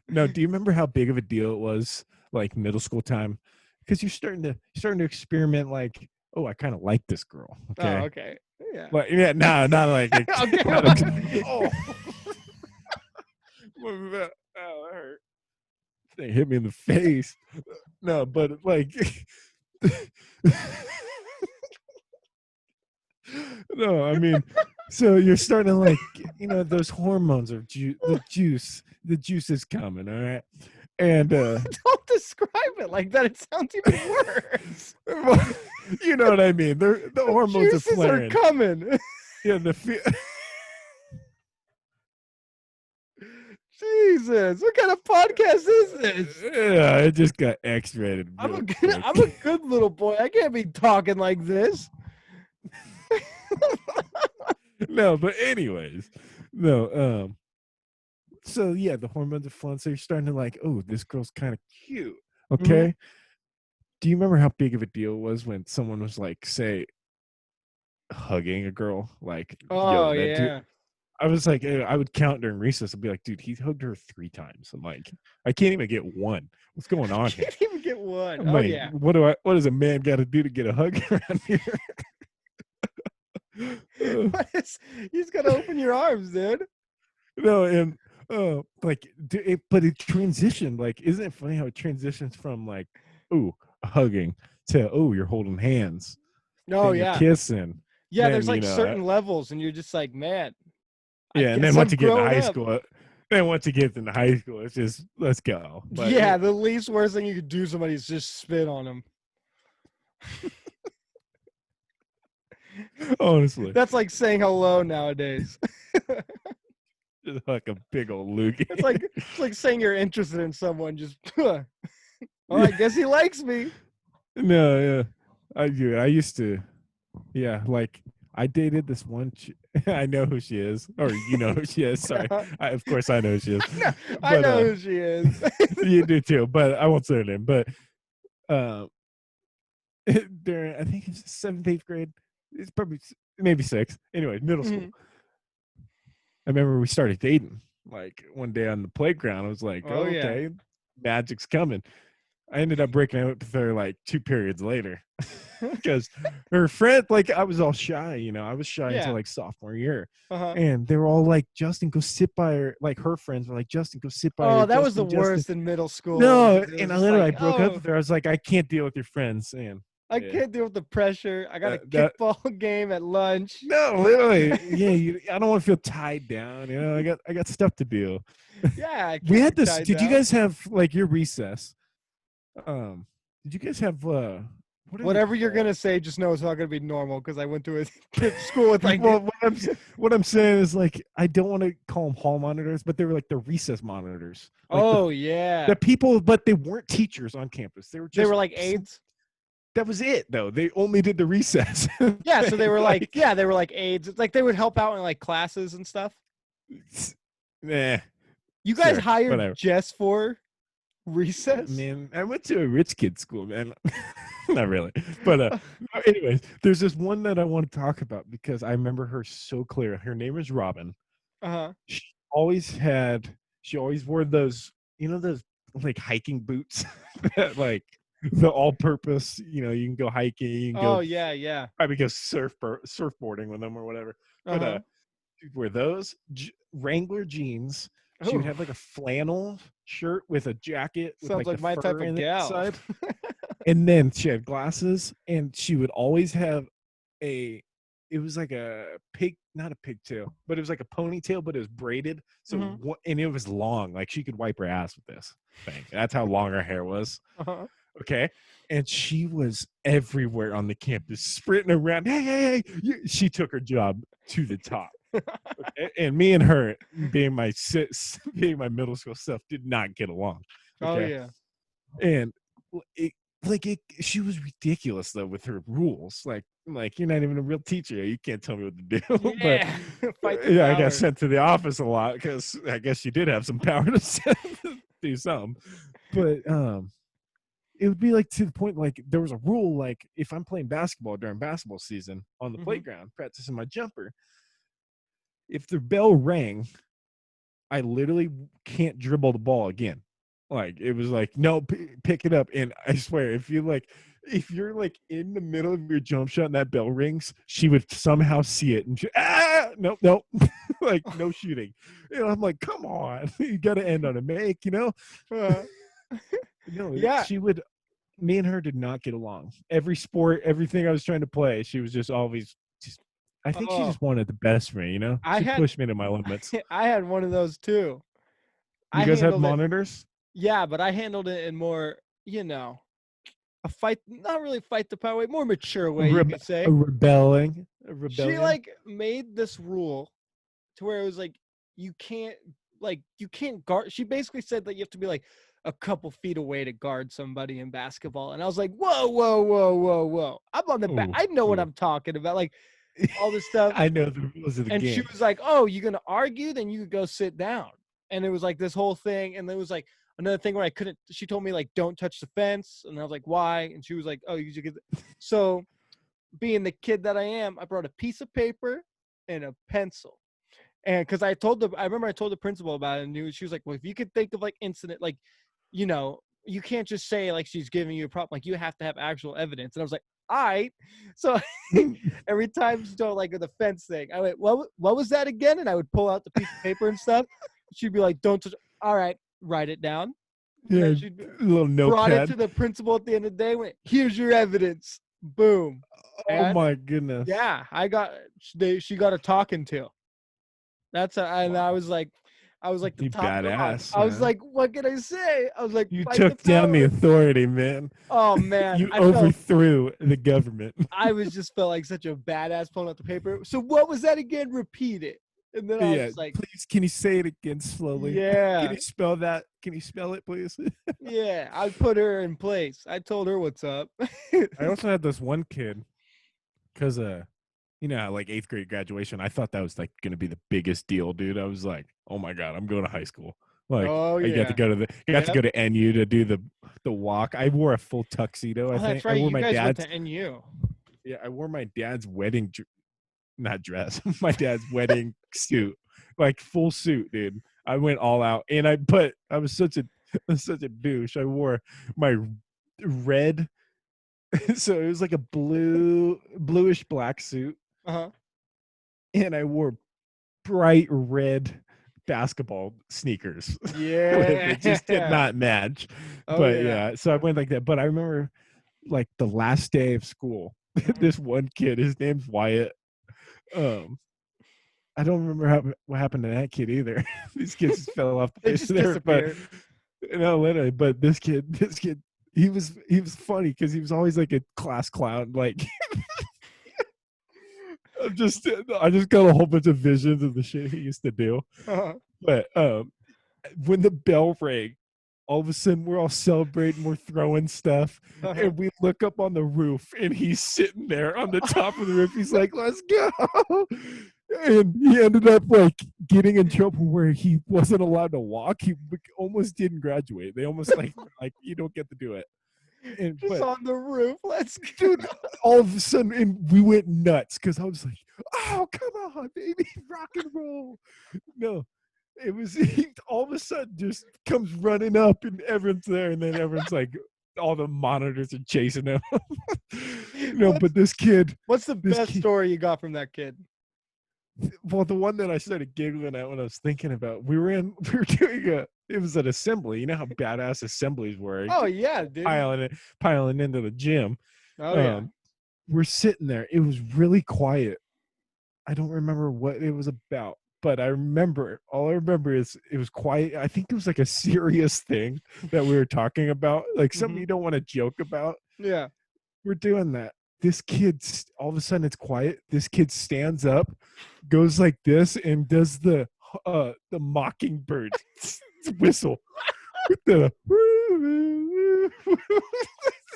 No, do you remember how big of a deal it was, like middle school time? Because you're starting to experiment. Like, oh, I kind of like this girl. Okay. Oh, okay. Yeah. But yeah, no, not like. Oh. Oh, that hurt. They hit me in the face. No, but like, no, I mean, so you're starting to like, those hormones are the juice is coming, all right? And don't describe it like that. It sounds even worse. You know what I mean? The hormones juices are flaring. Are coming. Yeah, Jesus, what kind of podcast is this? Yeah, it just got X-rated. I'm a good little boy. I can't be talking like this. No, but anyways, no. So yeah, the hormones are flowing. So you're starting to like, oh, this girl's kind of cute. Okay. Do you remember how big of a deal it was when someone was like, say, hugging a girl? Like, Oh yo, that dude. yeah. I was like, I would count during recess. I'd be like, dude, he hugged her 3 times. I'm like, I can't even get one. What's going on here? Can't even get one. I'm Oh like, yeah. what does a man got to do to get a hug around here? What is, you just gotta open your arms, dude. No, and like, but it transitioned. Like, isn't it funny how it transitions from like, ooh, hugging to you're holding hands, Oh then you're yeah. kissing, Yeah, then there's like certain levels, and you're just like, man, I yeah, and then guess once I'm you get into growing high up. school, it's just let's go. But Yeah, the least worst thing you could do to somebody is just spit on them. honestly, That's like saying hello nowadays. just like a big old loogie. It's like saying you're interested in someone. Just, well, I guess he likes me. No, yeah, I do. I used to, yeah, like I dated this one. I know who she is, or you know who she is. Sorry, of course I know who she is, I but know who she is. you do too. But I won't say her name. But uh, during I think it's 7th, 8th grade, it's probably maybe 6th. Anyway, middle school. Mhm. I remember we started dating. Like one day on the playground, I was like, Oh yeah. okay, magic's coming. I ended up breaking up with her like 2 periods later because her friend, like, I was all shy, I was shy until Yeah. like sophomore year. Uh-huh. And they were all like, Justin, go sit by her. Like, her friends were like, Justin, go sit by her. Oh, that was the Justin. worst in middle school. No. It was And I just literally, I like, broke up oh, with her. I was like, I can't deal with your friends. And I yeah, can't deal with the pressure. I got a that kickball game at lunch. no, literally, yeah. I don't want to feel tied down. I got stuff to do. Yeah, I We can't had be this. tied Did you down. guys have like your recess? Did you guys have what are they Whatever you're called? gonna say, just know it's not gonna be normal because I went to a school with like Well, what I'm saying is like I don't want to call them hall monitors, but they were like the recess monitors, like oh the yeah, people, but they weren't teachers on campus. They were they just were like aides. that was it though. They only did the recess. Yeah, so they were like, like, yeah, they were like aides. It's like they would help out in like classes and stuff. nah, You guys sure, hired whatever. just for recess? Man, I went to a rich kid school, man. Not really, but anyways, there's this one that I want to talk about because I remember her so clear. Her name is Robin. Uh-huh. She she always wore those, those like hiking boots that like the all purpose, you can go hiking, you can Oh go yeah, yeah. probably go surfboarding with them or whatever. But Uh-huh. she'd wear those Wrangler jeans. She would Oh, have like a flannel shirt with a jacket with sounds like the like my type fur of in the gal. inside. And then she had glasses, and she would always have it was like a not a pigtail, but it was like a ponytail, but it was braided. So, Mhm. and it was long. Like she could wipe her ass with this thing. That's how long her hair was. Uh-huh. Okay. And she was everywhere on the campus, sprinting around. Hey. She took her job to the top. Okay? And me and her, being my middle school stuff, did not get along. Oh Okay. yeah. And she was ridiculous though with her rules. Like you're not even a real teacher. You can't tell me what to do. But Yeah. Fight the yeah, I got power. sent to the office a lot because I guess she did have some power to do something. But it would be like to the point like there was a rule like if I'm playing basketball during basketball season on the Mhm. playground practicing my jumper, if the bell rang, I literally can't dribble the ball again. Like it was like, no, pick it up. And I swear, if you're like in the middle of your jump shot and that bell rings, she would somehow see it and nope, like no shooting. I'm like, come on, you got to end on a make, Uh, yeah. she would. Me and her did not get along. Every sport, everything I was trying to play, she was just always just. I think she Oh, just wanted the best for me. I She had pushed me to my limits. I had one of those too. You I guys have handled it. monitors? Yeah, but I handled it in more, a fight, not really fight the power way, more mature way, you could A say. She rebellion. like made this rule to where it was like you can't you can't guard. She basically said that you have to be like a couple feet away to guard somebody in basketball. And I was like, whoa, whoa, whoa, whoa, whoa. I'm on the back. Ooh, I know what ooh. I'm talking about. Like all this stuff. I know the rules of the And she game. was like, oh, you gonna argue? Then you could go sit down. And it was like this whole thing. And it was like, another thing where I couldn't. She told me like, don't touch the fence, and I was like, why? And she was like, oh, you should get. So, being the kid that I am, I brought a piece of paper and a pencil. And because I remember I told the principal about it, and she was like, well, if you could think of like incident, like, you can't just say like she's giving you a problem, like you have to have actual evidence. And I was like, all right. So every time she told like the fence thing, I went, what was that again? And I would pull out the piece of paper and stuff. She'd be like, don't touch. All right, write it down. And Yeah, then she a little brought it notepad. to the principal at the end of the day. Went, here's your evidence. Boom. Oh And my goodness. yeah, she got a talking to. And Wow. I was like the You top dog. badass, I was man. like, what can I say? I was like, You fight the took down the power. authority, man. Oh man, You overthrew the government. I was just felt like such a badass pulling out the paper. So what was that again? Repeat it. And then I Yeah, was like, please, can you say it again slowly? yeah, Can you spell that? Can you spell it, please? yeah. I put her in place. I told her what's up. I also had this one kid, because how, like 8th grade graduation, I thought that was like going to be the biggest deal, dude. I was like, oh my god, I'm going to high school. Like, Oh I got yeah. to go to NU to do the walk. I wore a full tuxedo. Oh, I that's think right. I wore You my guys went dad's. to NU. Yeah, I wore my dad's wedding, not dress, my dad's wedding suit, like full suit, dude. I went all out, and I was such a douche. I wore my red, so it was like a bluish black suit, Uh-huh. and I wore bright red basketball sneakers. Yeah. It just did not match. Oh But yeah. so I went like that. But I remember, like, the last day of school, this one kid, his name's Wyatt. I don't remember what happened to that kid either. These kids just fell off the They face just of the earth. But disappeared. no, literally. But this kid, he was funny because he was always like a class clown. Like, I just got a whole bunch of visions of the shit he used to do. Uh-huh. But when the bell rang, all of a sudden we're all celebrating, we're throwing stuff, Uh-huh. and we look up on the roof, and he's sitting there on the top of the roof. He's like, "Let's go!" And he ended up like getting in trouble where he wasn't allowed to walk. He almost didn't graduate. They almost like you don't get to do it. Just on the roof. Let's go. Dude, all of a sudden, and we went nuts because I was like, "Oh, come on, baby, rock and roll!" No, it was all of a sudden just comes running up, and everyone's there, and then everyone's like, all the monitors are chasing him. But this kid. What's the best story you got from that kid? Well, the one that I started giggling at when I was thinking about, we were doing it was an assembly. You know how badass assemblies were. Oh yeah, dude. Piling into the gym. Oh yeah. We're sitting there. It was really quiet. I don't remember what it was about, but all I remember is it was quiet. I think it was like a serious thing that we were talking about, like something you don't want to joke about. Yeah. We're doing that. This kid, all of a sudden it's quiet. This kid stands up, goes like this, and does the mockingbird whistle with the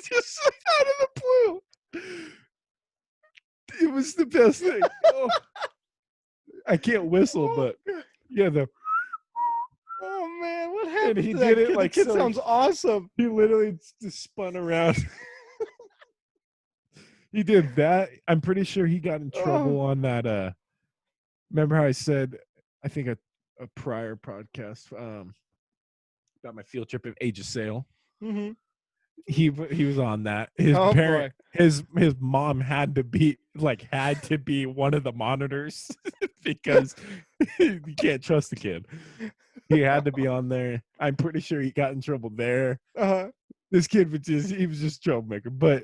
just out of the blue. It was the best thing. Oh, I can't whistle, but yeah, Oh man, what happened? And he to did that it kid? like The kid so- sounds awesome. he literally just spun around. He did that. I'm pretty sure he got in trouble on that. Remember how I said, I think a prior podcast about my field trip at Age of Sail. Mm-hmm. He was on that. His Oh, parent, his mom had to be one of the monitors because you can't trust the kid. He had to be on there. I'm pretty sure he got in trouble there. Uh-huh. This kid was just troublemaker. But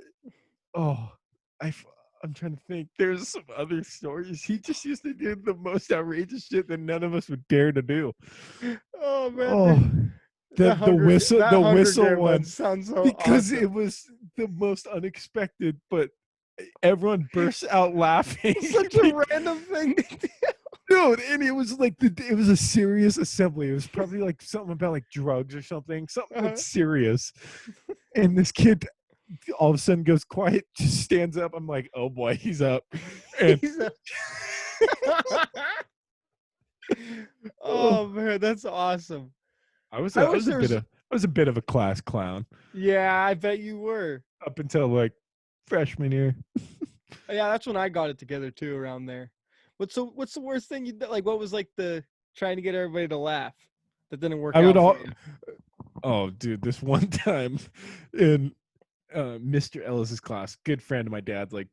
I'm trying to think. There's some other stories. He just used to do the most outrageous shit that none of us would dare to do. Oh man. Oh, the whistle one sounds so because awesome. it was the most unexpected, but everyone burst out laughing. Such a random thing to do. Dude, and it was like it was a serious assembly. It was probably like something about like drugs or something like serious. And this kid all of a sudden goes quiet, just stands up. I'm like, oh boy, he's up. And oh man, that's awesome. I was a I was a bit of a class clown Yeah, I bet you were. up until like freshman year. Yeah, that's when I got it together too. Around there. What's the worst thing you did? Like, what was like the trying to get everybody to laugh that didn't work I would out for all. you? Oh, dude, this one time in Mr. Ellis's class, good friend of my dad's, like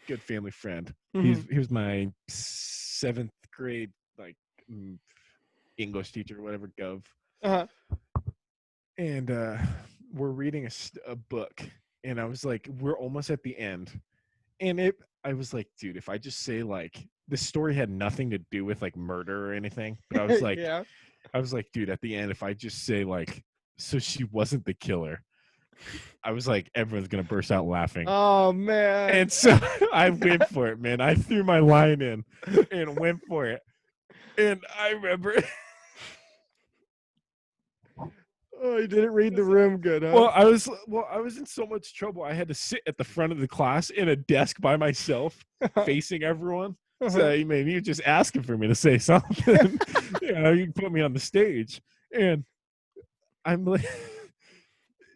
good family friend. Mhm. He was my 7th grade like English teacher, whatever, gov. Uh-huh. And we're reading a book, and I was like, we're almost at the end, and I was like, dude, if I just say like the story had nothing to do with like murder or anything, but Yeah. I was like, dude, at the end, if I just say like, so she wasn't the killer, I was like, everyone's gonna burst out laughing. Oh man. And so I went for it, man. I threw my line in and went for it. And I remember, Oh, you didn't read the room good, huh? well, I was in so much trouble. I had to sit at the front of the class in a desk by myself, facing everyone. So I mean, you're just asking for me to say something. You put me on the stage, and I'm like,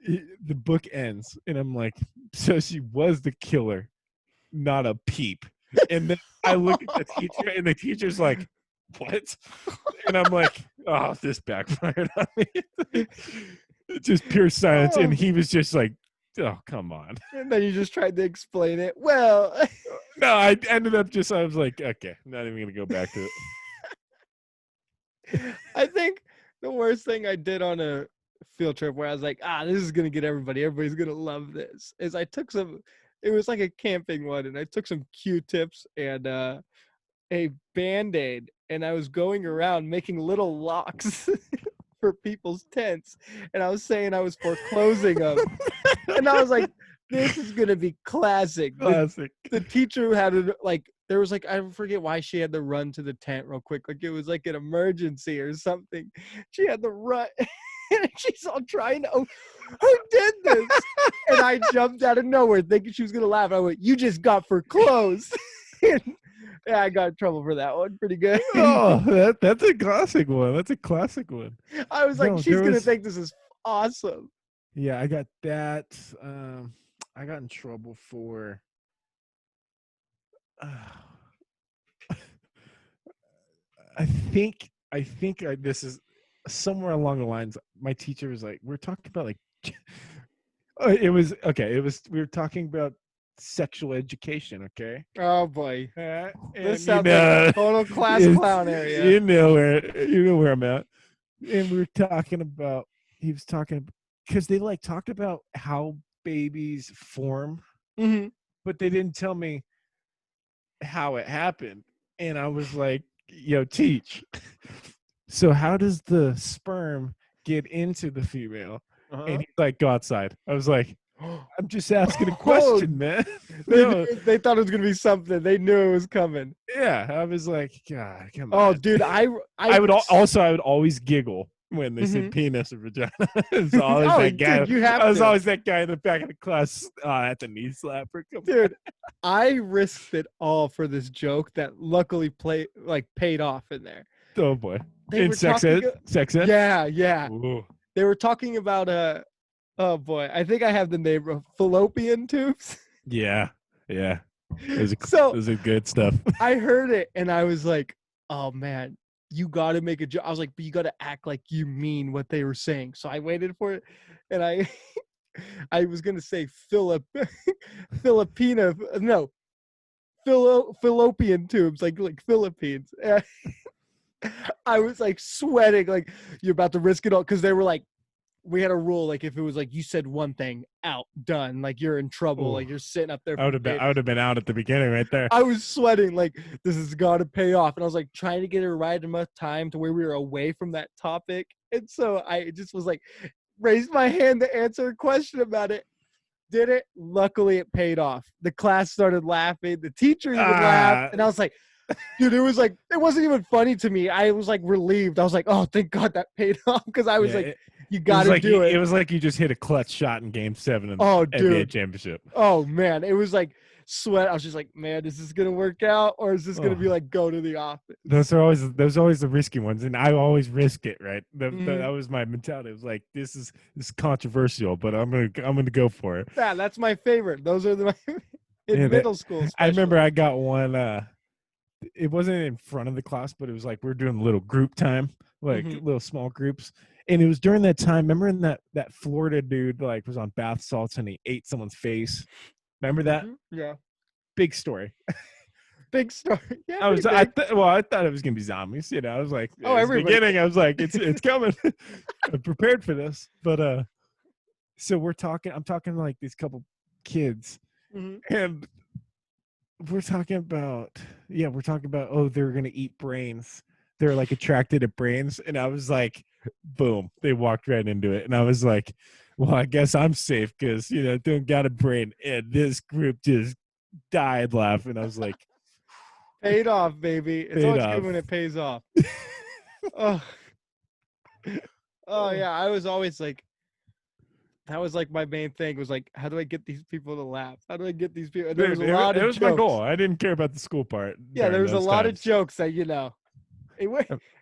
the book ends, and I'm like, so she was the killer, not a peep. And then I look at the teacher, and the teacher's like, what? And I'm like, oh, this backfired on me. Just pure silence. And he was just like, oh, come on. And then you just tried to explain it. Well, No, I ended up I was like, okay, I'm not even going to go back to it. I think the worst thing I did on a field trip where I was like, this is going to get everybody's going to love this, is I took it was like a camping one, and I took some Q-tips and a Band-Aid, and I was going around making little locks for people's tents, and I was saying I was foreclosing them. And I was like, this is going to be classic. Classic. The teacher had it like, there was like, I forget why she had to run to the tent real quick. Like it was like an emergency or something. She had to run. And she's all trying to, who did this? And I jumped out of nowhere thinking she was going to laugh. I went, you just got foreclosed. And, yeah, I got in trouble for that one. Pretty good. Oh, that's a classic one. That's a classic one. I was like, she's going to think this is awesome. Yeah, I got that. I got in trouble for. I think this is somewhere along the lines. My teacher was like, we're talking about like. It was okay. We were talking about sexual education. Okay. Oh boy, this sounds like a total class clown area. You know where I'm at. And we were talking about. He was talking because they like talked about how babies form, but they didn't tell me how it happened. And I was like, yo, teach. So how does the sperm get into the female? And he's like, go outside. I was like, I'm just asking a question, man. They thought it was gonna be something. They knew it was coming. Yeah, I was like, God, come on. Oh, dude, I would always giggle when they said penis or vagina. It's always that guy. Dude, I was always that guy in the back of the class at the knee slapper. Dude, I risked it all for this joke that luckily paid off in there. Oh boy, in sex ed. Yeah. Ooh. They were talking about oh boy, I think I have the name of fallopian tubes. Yeah. Those are good stuff. I heard it and I was like, oh man, you got to make a joke. I was like, but you got to act like you mean what they were saying. So I waited for it, and I was gonna say fallopian tubes, like Philippines. I was like sweating, like you're about to risk it all, because they were like, we had a rule, like if it was like you said one thing, out, done, like you're in trouble. Ooh. Like you're sitting up there. I would have been out at the beginning right there. I was sweating, like this has got to pay off, and I was like trying to get it right enough time to where we were away from that topic, and so I just was like raised my hand to answer a question about it. Did it? Luckily, it paid off. The class started laughing. The teacher even laughed, and I was like, dude, it wasn't even funny to me. I was like relieved. I was like, oh, thank God that paid off, because I was you got to do it. It was like you just hit a clutch shot in Game 7 of the NBA championship. Oh man, it was like, sweat. I was just like, man, is this gonna work out, or is this gonna be Oh, like go to the office? those are always the risky ones, and I always risk it. Right, that Mhm. was my mentality. It was like this is controversial, but I'm gonna go for it. Yeah, that's my favorite. Those are the in Yeah, middle school I remember especially. I got one. It wasn't in front of the class, but it was like we are doing little group time, like Hmm. little small groups. And it was during that time. Remember in that Florida dude like was on bath salts and he ate someone's face. Remember that Yeah, big story? big story. Yeah, I pretty was big. I thought it was gonna be zombies. You know, I was like, Oh, it's the everybody. beginning. I was like, it's coming. I'm prepared for this. But so we're talking. I'm talking to like these couple kids, Hmm. and we're talking about we're talking about oh they're gonna eat brains. They're like attracted to brains, and I was like, boom, they walked right into it, and I was like, well, I guess I'm safe because don't got a brain, and this group just died laughing. I was like, Paid off, baby. It's paid always good off. when it pays off. Oh, oh Oh. yeah. I was always like, that was like my main thing was like, how do I get these people to laugh? How do I get these people? And there was Dude, a lot it of was my goal. jokes. I didn't care about the school part Yeah, there during was a those lot of times. jokes that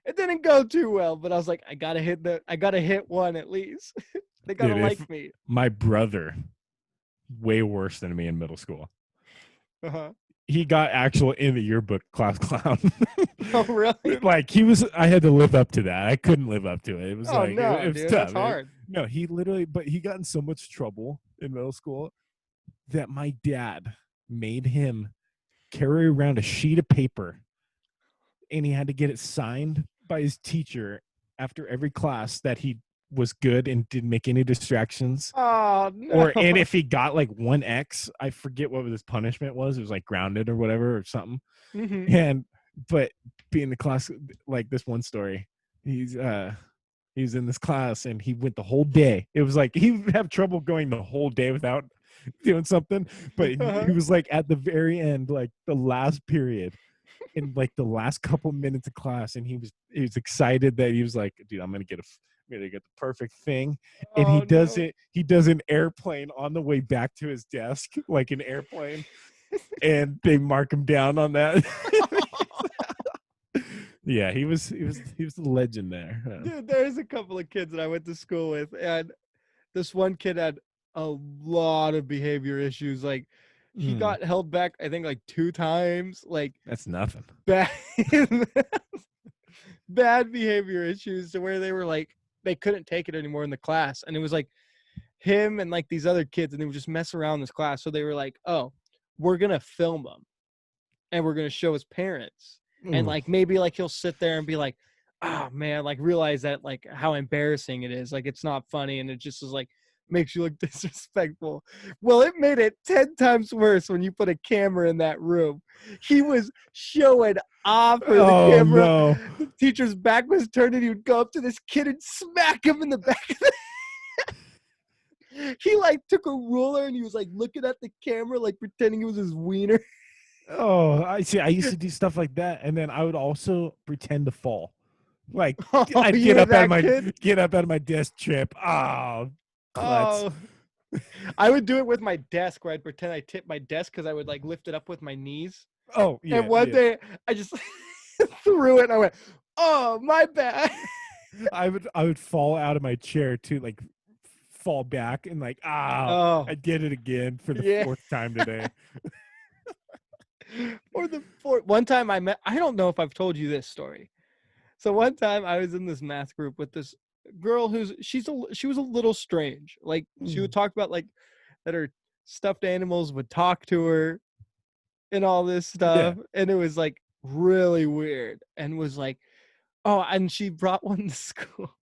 it didn't go too well, but I was like, I gotta hit one at least. They gotta Dude, like if me. my brother, way worse than me in middle school, Uh-huh. he got actual in the yearbook class clown. Oh really? Like I had to live up to that. I couldn't live up to it. It was Oh like no, it was dude, that's tough. hard. No, he literally, but he got in so much trouble in middle school that my dad made him carry around a sheet of paper, and he had to get it signed by his teacher after every class that he was good and didn't make any distractions. Oh no. Or and if he got like one X, I forget what his punishment was. It was like grounded or whatever or something. Hmm. And but being the class, like this one story, he was in this class and he went the whole day. It was like he would have trouble going the whole day without doing something, but he Uh-huh. was like at the very end, like the last period, in like the last couple minutes of class, and he was excited that he was like, dude, I'm gonna get the perfect thing. And Oh no. he does an airplane on the way back to his desk, like an airplane, and they mark him down on that. Yeah, he was the legend there. Dude, there's a couple of kids that I went to school with, and this one kid had a lot of behavior issues. Like he Mm, got held back, I think, like 2 times. Like that's nothing. bad, bad behavior issues to where they were like they couldn't take it anymore in the class, and it was like him and like these other kids, and they would just mess around in this class. So they were like, "Oh, we're gonna film him, and we're gonna show his parents, and Ooh. like maybe like he'll sit there and be like." Oh man, like realize that like how embarrassing it is. Like it's not funny and it just is like makes you look disrespectful. Well, it made it 10 times worse when you put a camera in that room. He was showing off for the Oh camera. no. The teacher's back was turned and he would go up to this kid and smack him in the back of the he like took a ruler and he was like looking at the camera like pretending it was his wiener. Oh, I see. I used to do stuff like that, and then I would also pretend to fall. Like Oh, I'd you were that kid? get up out of my desk, trip. Oh, klutz. Oh, I would do it with my desk where I'd pretend I tipped my desk because I would like lift it up with my knees. Oh And yeah, one yeah. day I just threw it and I went, "Oh, my bad." I would fall out of my chair too, like fall back and like Oh, I did it again for the yeah. fourth time today. Or one time I don't know if I've told you this story. So one time I was in this math group with this girl she was a little strange. Like she Mm. would talk about like that her stuffed animals would talk to her and all this Yeah. stuff, and it was like really weird and was like, oh, and she brought one to school.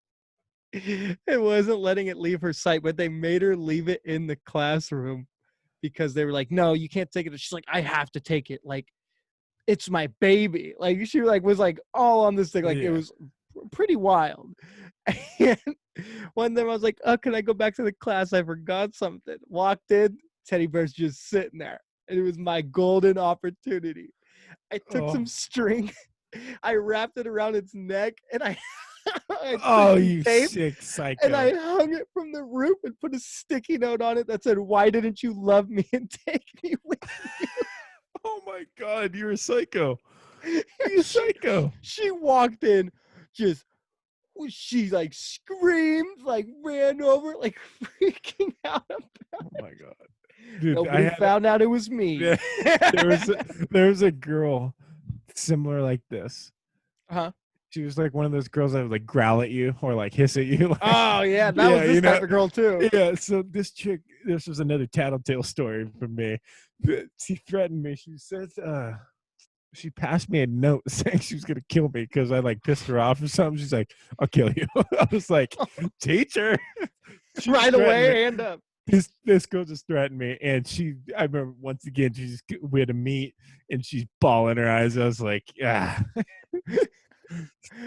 It wasn't letting it leave her sight, but they made her leave it in the classroom because they were like, no, you can't take it. She's like, I have to take it. Like, it's my baby. Like she like was like all on this thing. Like it Yeah. was pretty wild. And one time I was like, oh, can I go back to the class? I forgot something. Walked in, teddy bear's just sitting there. And it was my golden opportunity. I took Oh. some string, I wrapped it around its neck, and I I took Oh, some you tape sick and I psycho. hung it from the roof and put a sticky note on it that said, "Why didn't you love me and take me with Oh my God, you're a psycho. you?" You're a psycho. She walked in, just she like screamed, like ran over, like freaking out. Oh my God, dude, I Nobody had found out it was me. there was a girl similar like this. Huh? She was like one of those girls that would like growl at you or like hiss at you. Like, Oh yeah, that yeah, was this type of girl too. Yeah, so this chick, this was another tattletale story from me. She threatened me. She said, she passed me a note saying she was gonna kill me because I like pissed her off or something. She's like, "I'll kill you." I was like, "Teacher." She Right threatened away, me. hand up. This girl just threatened me, and I remember once again we had to meet, and she's bawling her eyes. I was like,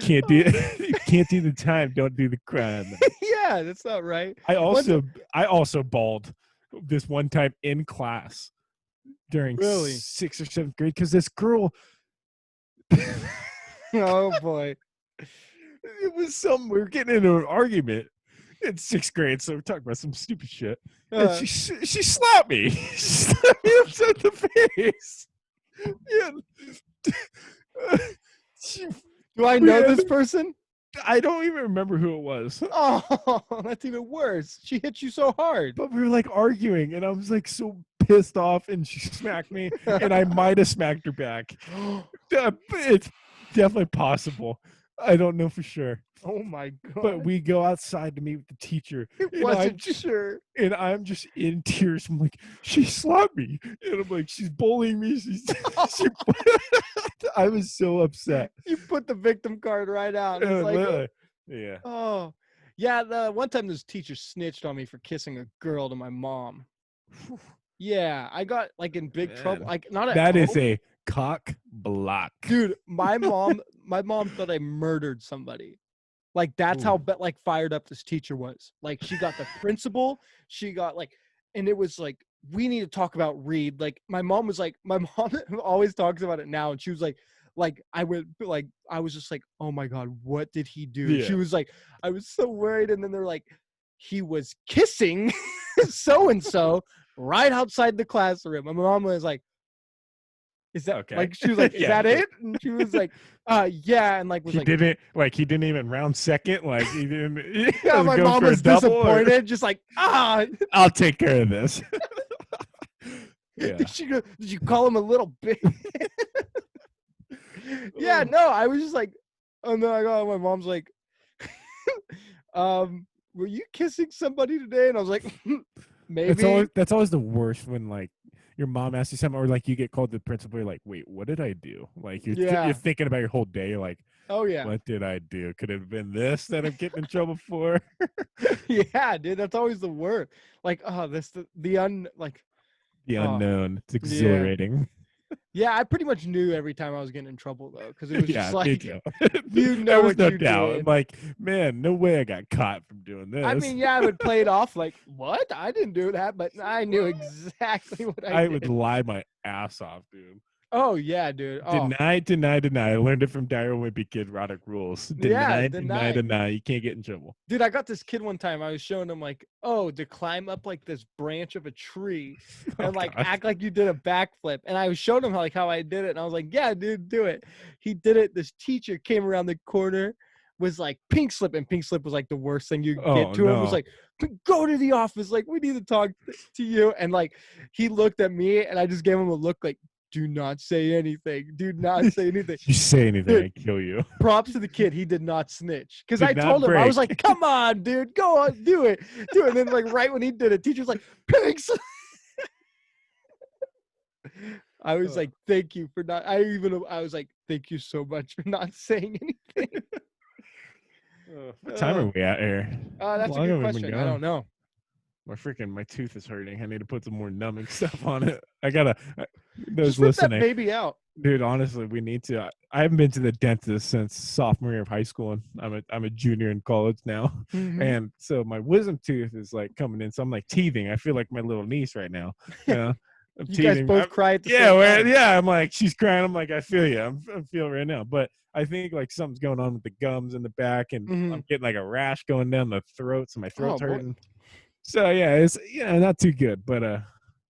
can't do you can't do the time, don't do the crime. Yeah, that's not right. I What's also bawled this one time in class during Really? 6th or 7th grade because this girl. Oh boy. It was some we were getting into an argument in 6th grade, so we're talking about some stupid shit. And she slapped me. She slapped me upside the face. Yeah. Do I know this person? I don't even remember who it was. Oh, that's even worse. She hit you so hard. But we were like arguing, and I was like so pissed off, and she smacked me, and I might have smacked her back. It's definitely possible. I don't know for sure. Oh my god. But we go outside to meet with the teacher. It wasn't sure. And I'm just in tears. I'm like, she slapped me. And I'm like, she's bullying me. I was so upset. You put the victim card right out. It's like, Yeah. oh. Yeah, the one time this teacher snitched on me for kissing a girl to my mom. Yeah, I got like in big trouble. Like not at That home. is a cock block. Dude, my mom thought I murdered somebody. Like that's how like fired up this teacher was. Like she got the principal, she got like, and it was like, we need to talk about Reed. Like my mom always talks about it now, and she was like I was just like, oh my god, what did he do? Yeah. She was like, I was so worried, and then they're like, he was kissing so and so right outside the classroom. And my mom was like, is that okay? Like she was like, is that it? And she was like, yeah, and like was he like, he didn't even round second. Like he didn't. yeah, my mom was disappointed, just like, I'll take care of this. Yeah. Did you call him a little bit? Yeah, no, I was just like, and then I got my mom's like, were you kissing somebody today? And I was like, maybe. That's always the worst when like your mom asks you something, or like you get called to the principal. You're like, wait, what did I do? Like you're thinking about your whole day. You're like, oh yeah, what did I do? Could it have been this that I'm getting in trouble for? Yeah, dude, that's always the worst. Like, the unknown. It's exhilarating. Yeah, I pretty much knew every time I was getting in trouble though, because it was just like, you know was what no you doubt. did. I'm like, man, no way I got caught from doing this. I mean, yeah, I would play it off like, what? I didn't do that, but I knew exactly what I did. would lie my ass off, dude. Oh yeah, dude. Oh. Deny. I learned it from Daryl Wimpy Kid Roddick Rules. Deny. You can't get in trouble. Dude, I got this kid one time. I was showing him like, to climb up like this branch of a tree and like act like you did a backflip. And I was showing him how I did it. And I was like, yeah, dude, do it. He did it. This teacher came around the corner, was like pink slip, and pink slip was like the worst thing you could get to him. Was like, go to the office. Like, we need to talk to you. And like, he looked at me and I just gave him a look like, do not say anything. Do not say anything. You say anything, I kill you. Props to the kid. He did not snitch. Because I told him, I was like, come on, dude. Go on. Do it. And then like right when he did it, teacher's like, pigs. I was like, thank you for not. I was like, thank you so much for not saying anything. What time are we at here? That's a good question. I don't know. My tooth is hurting. I need to put some more numbing stuff on it. I gotta. Just rip that baby out, dude. Honestly, we need to. I haven't been to the dentist since sophomore year of high school, and I'm a junior in college now. Mm-hmm. And so my wisdom tooth is like coming in. So I'm like teething. I feel like my little niece right now. Yeah. I'm You guys teasing. both cry at the Yeah, same time. yeah. I'm like, she's crying. I'm like, I feel you. I'm feeling right now. But I think like something's going on with the gums in the back, and Mhm. I'm getting like a rash going down the throat, so my throat's Oh, boy. hurting. So yeah, it's not too good. But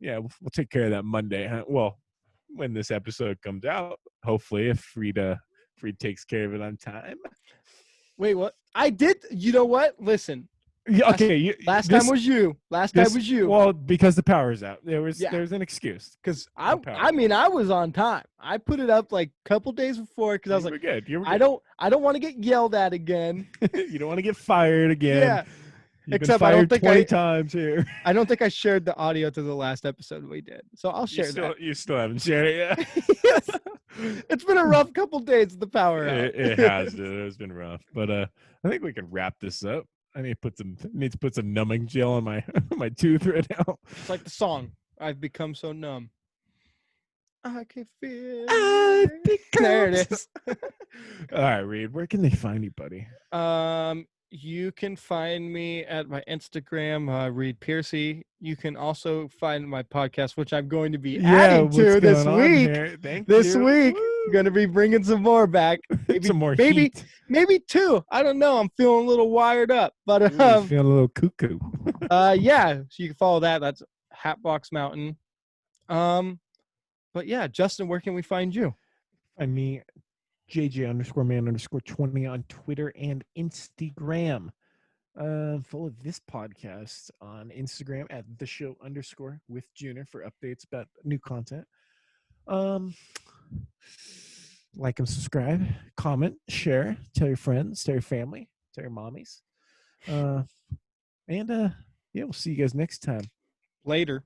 yeah, we'll take care of that Monday. Huh? Well, when this episode comes out, hopefully, if Freed takes care of it on time. Wait, what? I did. You know what? Listen. Yeah, okay. Last time was you. Well, because the power's out. There's Yeah. an excuse. Because No I mean, I was on time. I put it up like a couple days before because I was You were like, good. You were I good. don't want to get yelled at again. You don't want to get fired again. Yeah. You've Except been I don't fired think 20 times here. I don't think I shared the audio to the last episode we did. So I'll share that. You still haven't shared it yet. Yes. It's been a rough couple days with the power out. It has. It has been rough, but I think we can wrap this up. I need to put some numbing gel on my my tooth right now. It's like the song. I've become so numb. I can feel I've it. There it is. All right, Reed. Where can they find you, buddy? You can find me at my Instagram, Reed Piercy. You can also find my podcast, which I'm going to be adding to this week. This week, I'm going to be bringing some more back. Maybe, some more maybe, heat. maybe two. I don't know. I'm feeling a little wired up, but Feeling a little cuckoo. yeah. So you can follow that. That's Hatbox Mountain. But yeah, Justin, where can we find you? Find me JJ_man_20 on Twitter and Instagram. Follow this podcast on Instagram at @theshow_with_Junior for updates about new content. Like and subscribe, comment, share, tell your friends, tell your family, tell your mommies. And yeah, we'll see you guys next time. Later.